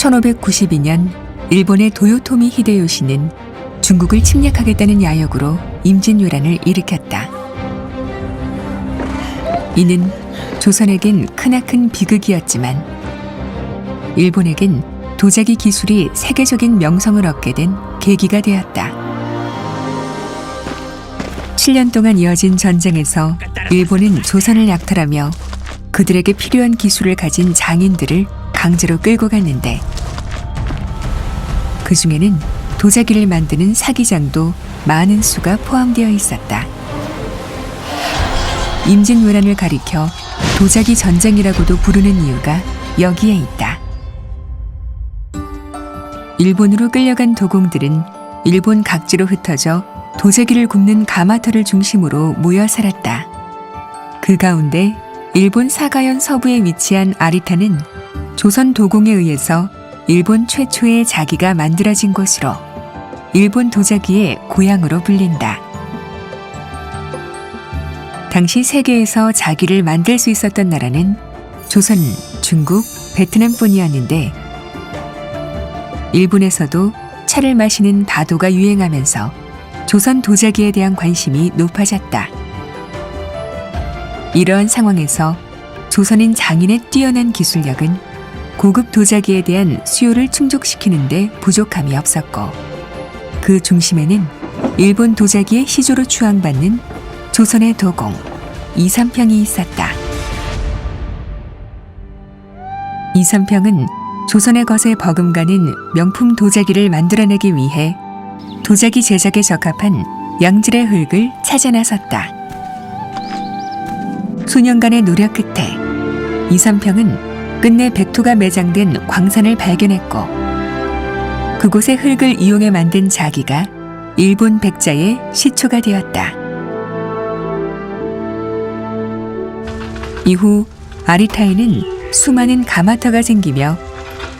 1592년 일본의 도요토미 히데요시는 중국을 침략하겠다는 야욕으로 임진왜란을 일으켰다. 이는 조선에겐 크나큰 비극이었지만 일본에겐 도자기 기술이 세계적인 명성을 얻게 된 계기가 되었다. 7년 동안 이어진 전쟁에서 일본은 조선을 약탈하며 그들에게 필요한 기술을 가진 장인들을 강제로 끌고 갔는데 그 중에는 도자기를 만드는 사기장도 많은 수가 포함되어 있었다. 임진왜란을 가리켜 도자기 전쟁이라고도 부르는 이유가 여기에 있다. 일본으로 끌려간 도공들은 일본 각지로 흩어져 도자기를 굽는 가마터를 중심으로 모여 살았다. 그 가운데 일본 사가현 서부에 위치한 아리타는 조선 도공에 의해서 일본 최초의 자기가 만들어진 곳으로 일본 도자기의 고향으로 불린다. 당시 세계에서 자기를 만들 수 있었던 나라는 조선, 중국, 베트남뿐이었는데 일본에서도 차를 마시는 다도가 유행하면서 조선 도자기에 대한 관심이 높아졌다. 이러한 상황에서 조선인 장인의 뛰어난 기술력은 고급 도자기에 대한 수요를 충족시키는 데 부족함이 없었고 그 중심에는 일본 도자기의 시조로 추앙받는 조선의 도공 이삼평이 있었다. 이삼평은 조선의 것에 버금가는 명품 도자기를 만들어내기 위해 도자기 제작에 적합한 양질의 흙을 찾아 나섰다. 수년간의 노력 끝에 이삼평은 끝내 백토가 매장된 광산을 발견했고 그곳의 흙을 이용해 만든 자기가 일본 백자의 시초가 되었다. 이후 아리타에는 수많은 가마터가 생기며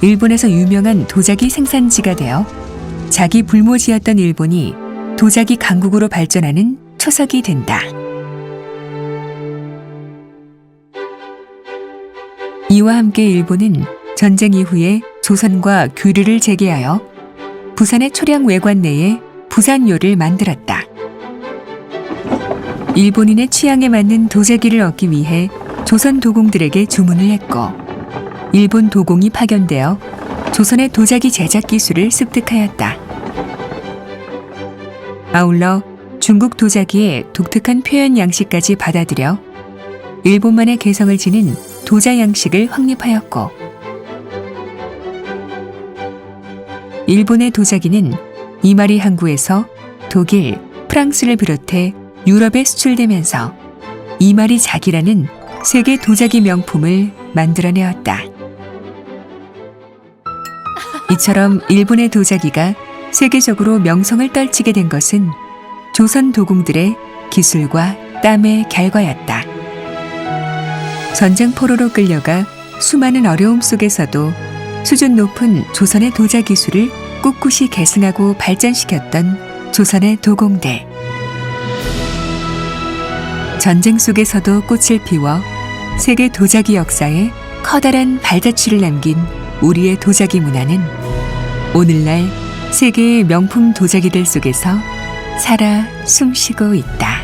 일본에서 유명한 도자기 생산지가 되어 자기 불모지였던 일본이 도자기 강국으로 발전하는 초석이 된다. 이와 함께 일본은 전쟁 이후에 조선과 교류를 재개하여 부산의 초량 외관 내에 부산요를 만들었다. 일본인의 취향에 맞는 도자기를 얻기 위해 조선 도공들에게 주문을 했고 일본 도공이 파견되어 조선의 도자기 제작 기술을 습득하였다. 아울러 중국 도자기의 독특한 표현 양식까지 받아들여 일본만의 개성을 지닌 도자 양식을 확립하였고 일본의 도자기는 이마리 항구에서 독일, 프랑스를 비롯해 유럽에 수출되면서 이마리 자기라는 세계 도자기 명품을 만들어내었다. 이처럼 일본의 도자기가 세계적으로 명성을 떨치게 된 것은 조선 도공들의 기술과 땀의 결과였다. 전쟁 포로로 끌려가 수많은 어려움 속에서도 수준 높은 조선의 도자 기술을 꿋꿋이 계승하고 발전시켰던 조선의 도공들. 전쟁 속에서도 꽃을 피워 세계 도자기 역사에 커다란 발자취를 남긴 우리의 도자기 문화는 오늘날 세계의 명품 도자기들 속에서 살아 숨쉬고 있다.